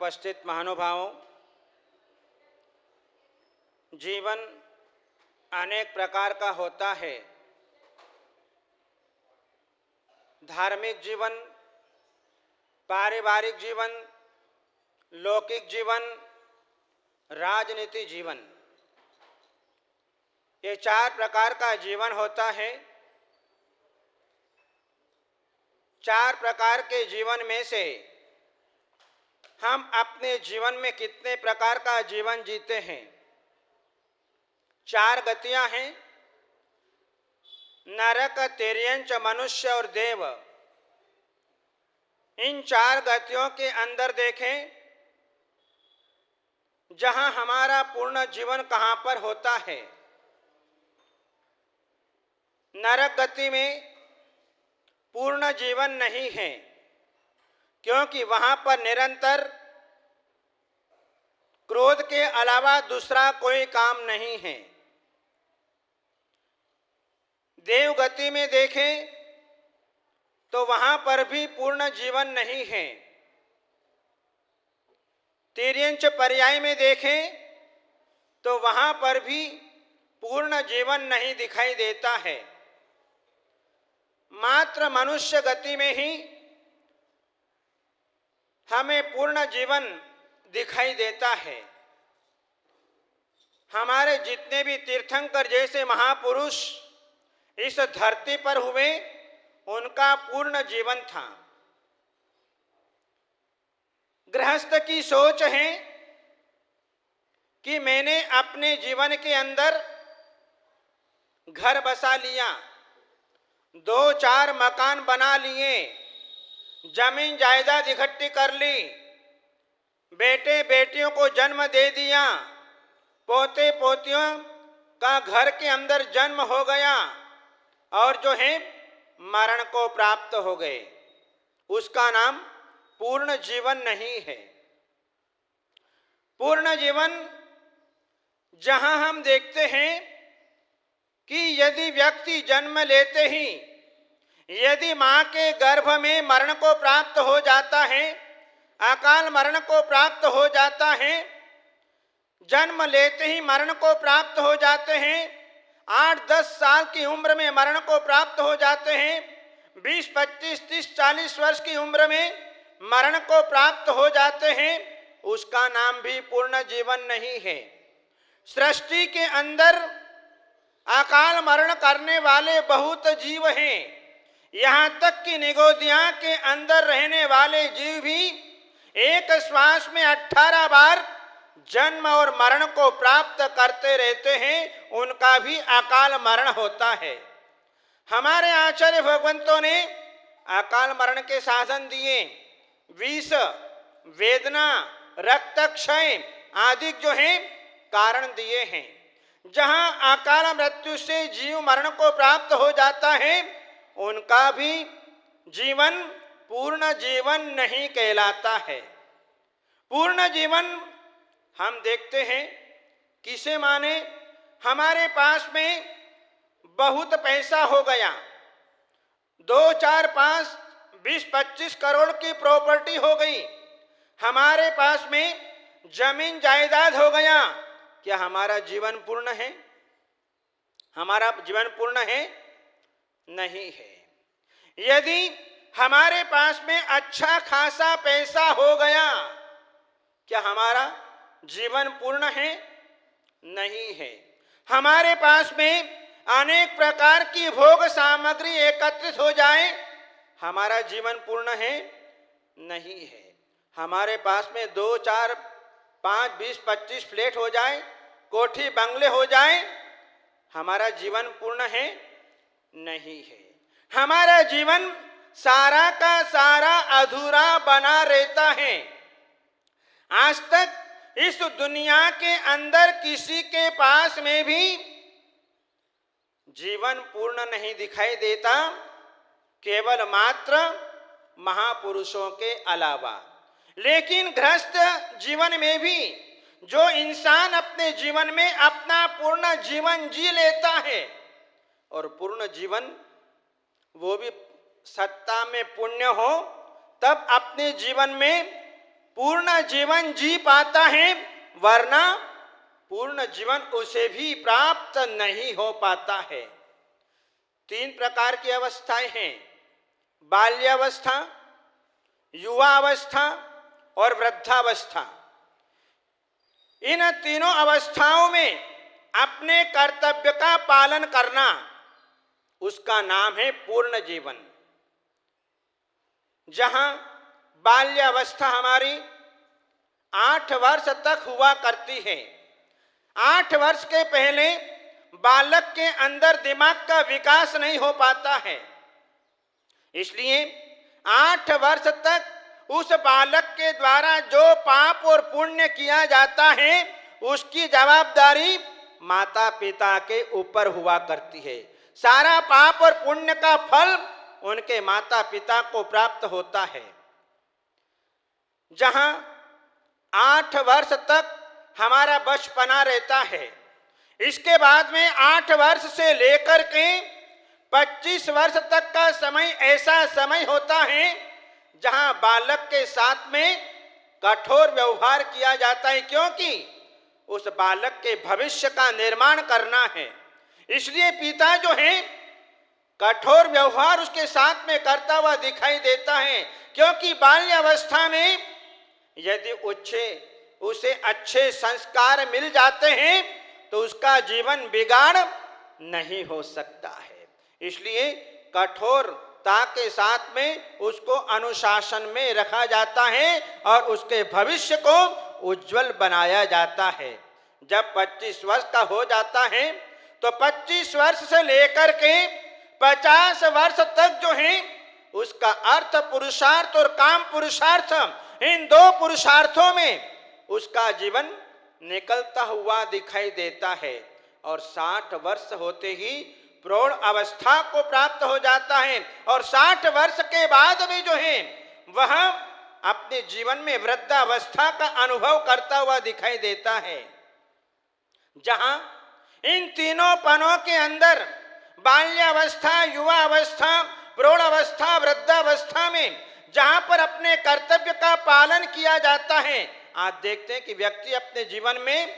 उपस्थित महानुभावों, जीवन अनेक प्रकार का होता है। धार्मिक जीवन, पारिवारिक जीवन, लौकिक जीवन, राजनीति जीवन, ये 4 प्रकार का जीवन होता है। 4 प्रकार के जीवन में से हम अपने जीवन में कितने प्रकार का जीवन जीते हैं? 4 गतियां हैं, नरक, तिर्यंच, मनुष्य और देव। इन 4 गतियों के अंदर देखें, जहां हमारा पूर्ण जीवन कहां पर होता है। नरक गति में पूर्ण जीवन नहीं है, क्योंकि वहां पर निरंतर क्रोध के अलावा दूसरा कोई काम नहीं है। देव गति में देखें तो वहां पर भी पूर्ण जीवन नहीं है। तिर्यंच पर्याय में देखें तो वहां पर भी पूर्ण जीवन नहीं दिखाई देता है। मात्र मनुष्य गति में ही हमें पूर्ण जीवन दिखाई देता है। हमारे जितने भी तीर्थंकर जैसे महापुरुष इस धरती पर हुए, उनका पूर्ण जीवन था। गृहस्थ की सोच है कि मैंने अपने जीवन के अंदर घर बसा लिया, 2-4 मकान बना लिए, जमीन जायदाद इकट्ठी कर ली, बेटे बेटियों को जन्म दे दिया, पोते पोतियों का घर के अंदर जन्म हो गया और जो है मरण को प्राप्त हो गए। उसका नाम पूर्ण जीवन नहीं है। पूर्ण जीवन जहां हम देखते हैं कि यदि व्यक्ति जन्म लेते ही यदि मां के गर्भ में मरण को प्राप्त हो जाता है, अकाल मरण को प्राप्त हो जाता है, जन्म लेते ही मरण को प्राप्त हो जाते हैं, 8-10 साल की उम्र में मरण को प्राप्त हो जाते हैं, 20, 25, 30, 40 वर्ष की उम्र में मरण को प्राप्त हो जाते हैं, उसका नाम भी पूर्ण जीवन नहीं है। सृष्टि के अंदर अकाल मरण करने वाले बहुत जीव हैं। यहाँ तक कि निगोदिया के अंदर रहने वाले जीव भी एक श्वास में 18 बार जन्म और मरण को प्राप्त करते रहते हैं, उनका भी अकाल मरण होता है। हमारे आचार्य भगवंतों ने अकाल मरण के साधन दिए, विष, वेदना, रक्तक्षय आदि जो हैं कारण दिए हैं। जहां अकाल मृत्यु से जीव मरण को प्राप्त हो जाता है, उनका भी जीवन पूर्ण जीवन नहीं कहलाता है। पूर्ण जीवन हम देखते हैं किसे माने? हमारे पास में बहुत पैसा हो गया, 2, 4, 5, 20, 25 करोड़ की प्रॉपर्टी हो गई, हमारे पास में जमीन जायदाद हो गया, क्या हमारा जीवन पूर्ण है? हमारा जीवन पूर्ण है? नहीं है। यदि हमारे पास में अच्छा खासा पैसा हो गया, क्या हमारा जीवन पूर्ण है? नहीं है। हमारे पास में अनेक प्रकार की भोग सामग्री एकत्रित हो जाए, हमारा जीवन पूर्ण है? नहीं है। हमारे पास में 2, 4, 5, 20, 25 फ्लैट हो जाए, कोठी बंगले हो जाए, हमारा जीवन पूर्ण है? नहीं है। हमारा जीवन सारा का सारा अधूरा बना रहता है। आज तक इस दुनिया के अंदर किसी के पास में भी जीवन पूर्ण नहीं दिखाई देता, केवल मात्र महापुरुषों के अलावा। लेकिन गृहस्थ जीवन में भी जो इंसान अपने जीवन में अपना पूर्ण जीवन जी लेता है, और पूर्ण जीवन वो भी सत्ता में पुण्य हो, तब अपने जीवन में पूर्ण जीवन जी पाता है, वरना पूर्ण जीवन उसे भी प्राप्त नहीं हो पाता है। 3 प्रकार की अवस्थाएं हैं, बाल्यावस्था, युवावस्था और वृद्धावस्था। इन तीनों अवस्थाओं में अपने कर्तव्य का पालन करना, उसका नाम है पूर्ण जीवन। जहां बाल्यावस्था हमारी 8 वर्ष तक हुआ करती है। 8 वर्ष के पहले बालक के अंदर दिमाग का विकास नहीं हो पाता है, इसलिए 8 वर्ष तक उस बालक के द्वारा जो पाप और पुण्य किया जाता है, उसकी जवाबदारी माता पिता के ऊपर हुआ करती है। सारा पाप और पुण्य का फल उनके माता पिता को प्राप्त होता है। जहां 8 वर्ष तक हमारा बचपना रहता है, इसके बाद में 8 वर्ष से लेकर के 25 वर्ष तक का समय ऐसा समय होता है जहां बालक के साथ में कठोर व्यवहार किया जाता है, क्योंकि उस बालक के भविष्य का निर्माण करना है। इसलिए पिता जो है कठोर व्यवहार उसके साथ में करता हुआ दिखाई देता है, क्योंकि बाल्यावस्था में यदि उसे अच्छे संस्कार मिल जाते हैं तो उसका जीवन बिगाड़ नहीं हो सकता है। इसलिए कठोरता के साथ में उसको अनुशासन में रखा जाता है और उसके भविष्य को उज्जवल बनाया जाता है। जब 25 वर्ष का हो जाता है तो 25 वर्ष से लेकर के 50 वर्ष तक जो है उसका अर्थ पुरुषार्थ और काम पुरुषार्थ, इन 2 पुरुषार्थों में उसका जीवन निकलता हुआ दिखाई देता है। और 60 वर्ष होते ही प्रौढ़ अवस्था को प्राप्त हो जाता है, और 60 वर्ष के बाद भी जो है वह अपने जीवन में वृद्धावस्था का अनुभव करता हुआ दिखाई देता है। जहां इन तीनों पनों के अंदर बाल्यावस्था, युवा अवस्था, प्रौढ़ अवस्था, वृद्धावस्था में जहां पर अपने कर्तव्य का पालन किया जाता है, आज देखते हैं कि व्यक्ति अपने जीवन में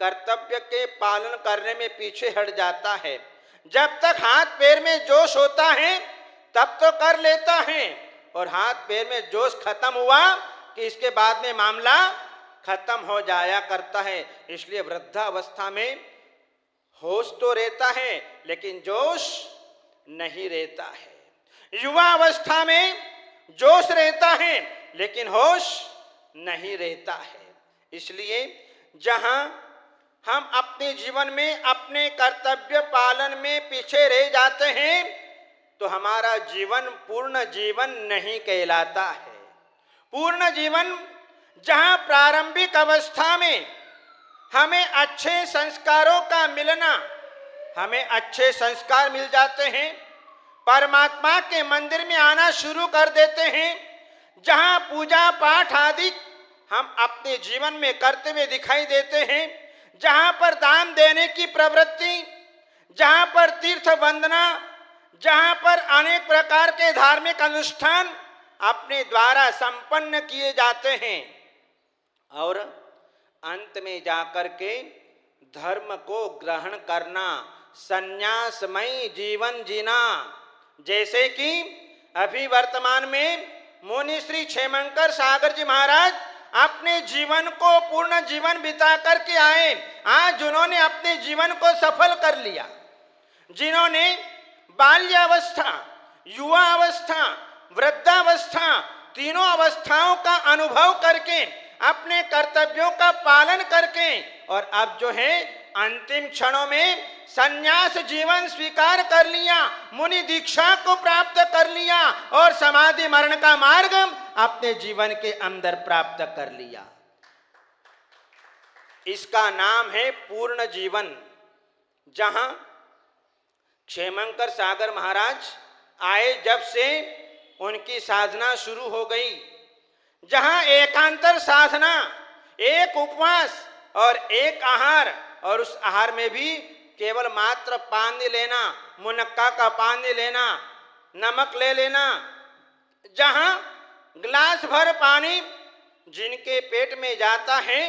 कर्तव्य के पालन करने में पीछे हट जाता है। जब तक हाथ पैर में जोश होता है तब तो कर लेता है, और हाथ पैर में जोश खत्म हुआ कि इसके बाद में मामला खत्म हो जाया करता है। इसलिए वृद्धावस्था में होश तो रहता है लेकिन जोश नहीं रहता है। युवा अवस्था में जोश रहता है लेकिन होश नहीं रहता है। इसलिए जहां हम अपने जीवन में अपने कर्तव्य पालन में पीछे रह जाते हैं तो हमारा जीवन पूर्ण जीवन नहीं कहलाता है। पूर्ण जीवन जहां प्रारंभिक अवस्था में हमें अच्छे संस्कारों का मिलना, हमें अच्छे संस्कार मिल जाते हैं, परमात्मा के मंदिर में आना शुरू कर देते हैं, जहां पूजा पाठ आदि हम अपने जीवन में करते हुए दिखाई देते हैं, जहां पर दान देने की प्रवृत्ति, जहां पर तीर्थ वंदना, जहां पर अनेक प्रकार के धार्मिक अनुष्ठान अपने द्वारा संपन्न किए जाते हैं, और अंत में जाकर के धर्म को ग्रहण करना, संन्यासमय जीवन जीना। जैसे कि अभी वर्तमान में मुनि श्री क्षेमंकर सागर जी महाराज अपने जीवन को पूर्ण जीवन बिता करके आए। आज उन्होंने अपने जीवन को सफल कर लिया। जिन्होंने बाल्यावस्था, युवा अवस्था, वृद्धावस्था, तीनों अवस्थाओं का अनुभव करके अपने कर्तव्यों का पालन करके और अब जो है अंतिम क्षणों में संन्यास जीवन स्वीकार कर लिया, मुनि दीक्षा को प्राप्त कर लिया और समाधि मरण का मार्ग अपने जीवन के अंदर प्राप्त कर लिया। इसका नाम है पूर्ण जीवन। जहां क्षेमंकर सागर महाराज आए, जब से उनकी साधना शुरू हो गई, जहां एकांतर साधना, एक उपवास और एक आहार, और उस आहार में भी केवल मात्र पानी लेना, मुनक्का का पानी लेना, नमक ले लेना, जहां गिलास भर पानी जिनके पेट में जाता है,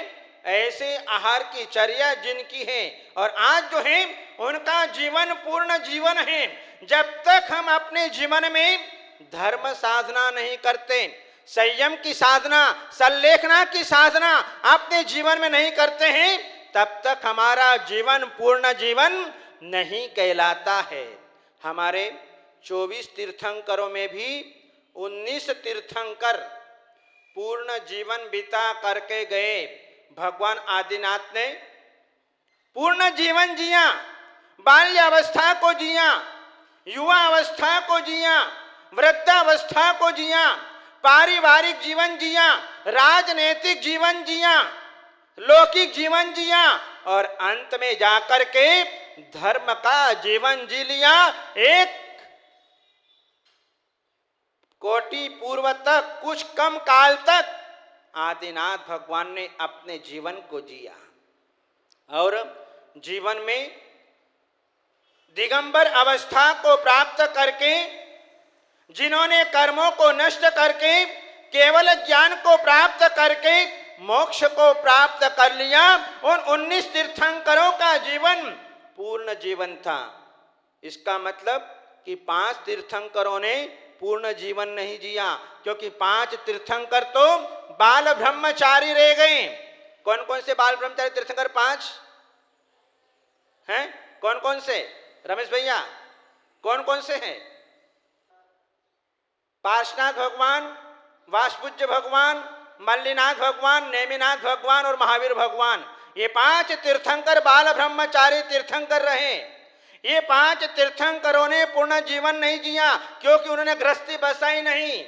ऐसे आहार की चर्या जिनकी है, और आज जो है उनका जीवन पूर्ण जीवन है। जब तक हम अपने जीवन में धर्म साधना नहीं करते, संयम की साधना, संलेखना की साधना अपने जीवन में नहीं करते हैं, तब तक हमारा जीवन पूर्ण जीवन नहीं कहलाता है। हमारे 24 तीर्थंकरों में भी 19 तीर्थंकर पूर्ण जीवन बिता करके गए। भगवान आदिनाथ ने पूर्ण जीवन जिया, बाल्यावस्था को जिया, युवा अवस्था को जिया, वृद्धावस्था को जिया, पारिवारिक जीवन जिया, राजनीतिक जीवन जिया, लौकिक जीवन जिया, और अंत में जाकर के धर्म का जीवन जी लिया। एक कोटि पूर्व तक, कुछ कम काल तक आदिनाथ भगवान ने अपने जीवन को जिया, और जीवन में दिगंबर अवस्था को प्राप्त करके, जिन्होंने कर्मों को नष्ट करके केवल ज्ञान को प्राप्त करके मोक्ष को प्राप्त कर लिया, उन 19 तीर्थंकरों का जीवन पूर्ण जीवन था। इसका मतलब कि 5 तीर्थंकरों ने पूर्ण जीवन नहीं जिया, क्योंकि 5 तीर्थंकर तो बाल ब्रह्मचारी रह गए। कौन कौन से बाल ब्रह्मचारी तीर्थंकर 5 हैं? कौन कौन से? रमेश भैया, कौन कौन से हैं? पार्श्वनाथ भगवान, वासपूज्य भगवान, मल्लीनाथ भगवान, नेमिनाथ भगवान और महावीर भगवान, ये 5 तीर्थंकर बाल ब्रह्मचारी तीर्थंकर रहे। ये 5 तीर्थंकरों ने पूर्ण जीवन नहीं जिया, क्योंकि उन्होंने गृहस्थी बसाई नहीं।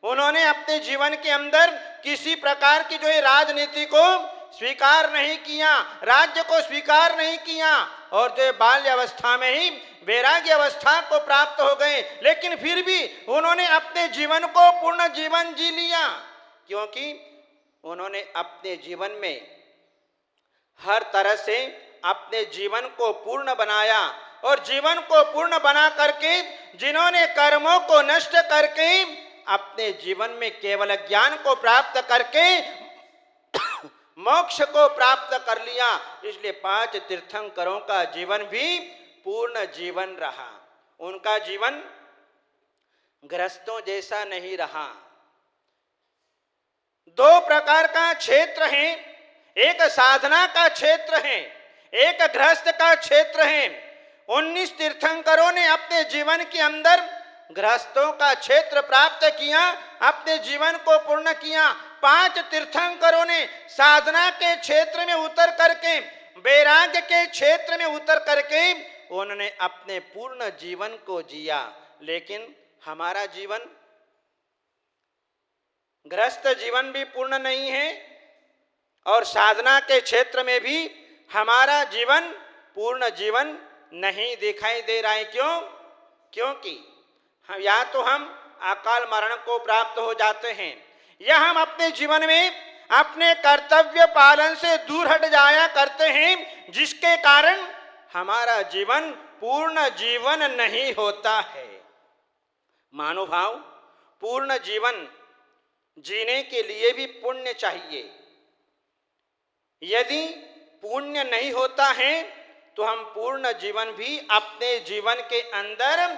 उन्होंने अपने जीवन के अंदर किसी प्रकार की जो है राजनीति को स्वीकार नहीं किया, राज्य को स्वीकार नहीं किया, और जो बाल्य अवस्था में ही वैराग्य अवस्था को प्राप्त हो गए। लेकिन फिर भी उन्होंने अपने जीवन को पूर्ण जीवन जी लिया, क्योंकि उन्होंने अपने जीवन में हर तरह से अपने जीवन को पूर्ण बनाया, और जीवन को पूर्ण बना करके जिन्होंने कर्मों को नष्ट करके अपने जीवन में केवल ज्ञान को प्राप्त करके मोक्ष को प्राप्त कर लिया, इसलिए 5 तीर्थंकरों का जीवन भी पूर्ण जीवन रहा। उनका जीवन गृहस्थों जैसा नहीं रहा। 2 प्रकार का क्षेत्र है, एक साधना का क्षेत्र है, एक गृहस्थ का क्षेत्र है। 19 तीर्थंकरों ने अपने जीवन के अंदर गृहस्थों का क्षेत्र प्राप्त किया, अपने जीवन को पूर्ण किया। 5 तीर्थंकरों ने साधना के क्षेत्र में उतर करके, वैराग्य के क्षेत्र में उतर करके उन्होंने अपने पूर्ण जीवन को जिया। लेकिन हमारा जीवन, गृहस्थ जीवन भी पूर्ण नहीं है, और साधना के क्षेत्र में भी हमारा जीवन पूर्ण जीवन नहीं दिखाई दे रहा है। क्यों? क्योंकि या तो हम अकाल मरण को प्राप्त हो जाते हैं, या हम अपने जीवन में अपने कर्तव्य पालन से दूर हट जाया करते हैं, जिसके कारण हमारा जीवन पूर्ण जीवन नहीं होता है। मानुभाव, पूर्ण जीवन जीने के लिए भी पुण्य चाहिए। यदि पुण्य नहीं होता है तो हम पूर्ण जीवन भी अपने जीवन के अंदर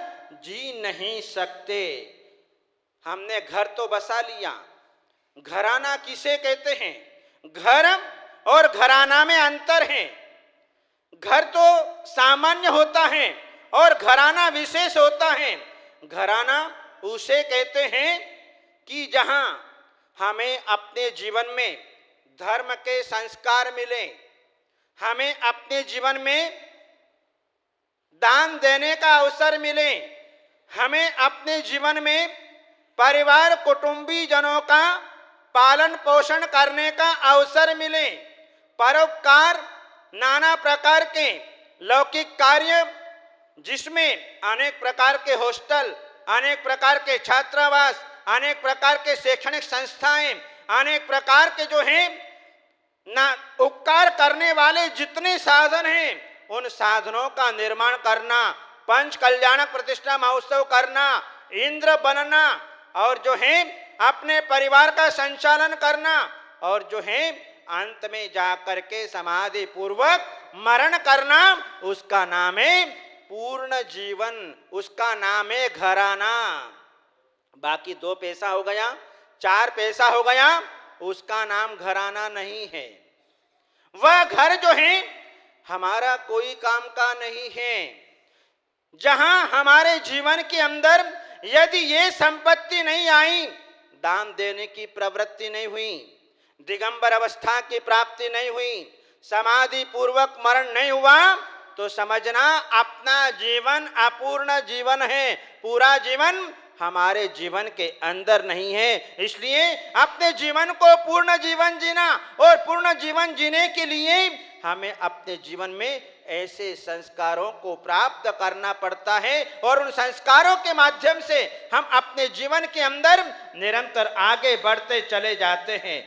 जी नहीं सकते। हमने घर तो बसा लिया, घराना किसे कहते हैं? घर और घराना में अंतर है। घर तो सामान्य होता है और घराना विशेष होता है। घराना उसे कहते हैं कि जहां हमें अपने जीवन में धर्म के संस्कार मिले, हमें अपने जीवन में दान देने का अवसर मिले, हमें अपने जीवन में परिवार कुटुंबी जनों का पालन पोषण करने का अवसर मिले, परोपकार, नाना प्रकार के लौकिक कार्य, जिसमें अनेक प्रकार के हॉस्टल, अनेक प्रकार के छात्रावास, अनेक प्रकार के शैक्षणिक संस्थाएं, अनेक प्रकार के जो हैं ना उपकार करने वाले जितने साधन हैं, उन साधनों का निर्माण करना, पंच कल्याणक प्रतिष्ठा महोत्सव करना, इंद्र बनना, और जो है अपने परिवार का संचालन करना, और जो है अंत में जाकर के समाधि पूर्वक मरण करना, उसका नाम है पूर्ण जीवन, उसका नाम है घराना। बाकी 2 पैसा हो गया, 4 पैसा हो गया, उसका नाम घराना नहीं है। वह घर जो है हमारा कोई काम का नहीं है। जहां हमारे जीवन के अंदर यदि ये संपत्ति नहीं आई, दान देने की प्रवृत्ति नहीं हुई, दिगंबर अवस्था की प्राप्ति नहीं हुई, समाधि पूर्वक मरण नहीं हुआ, तो समझना अपना जीवन अपूर्ण जीवन है। पूरा जीवन हमारे जीवन के अंदर नहीं है। इसलिए अपने जीवन को पूर्ण जीवन जीना, और पूर्ण जीवन जीने के लिए हमें अपने जीवन में ऐसे संस्कारों को प्राप्त करना पड़ता है, और उन संस्कारों के माध्यम से हम अपने जीवन के अंदर निरंतर आगे बढ़ते चले जाते हैं।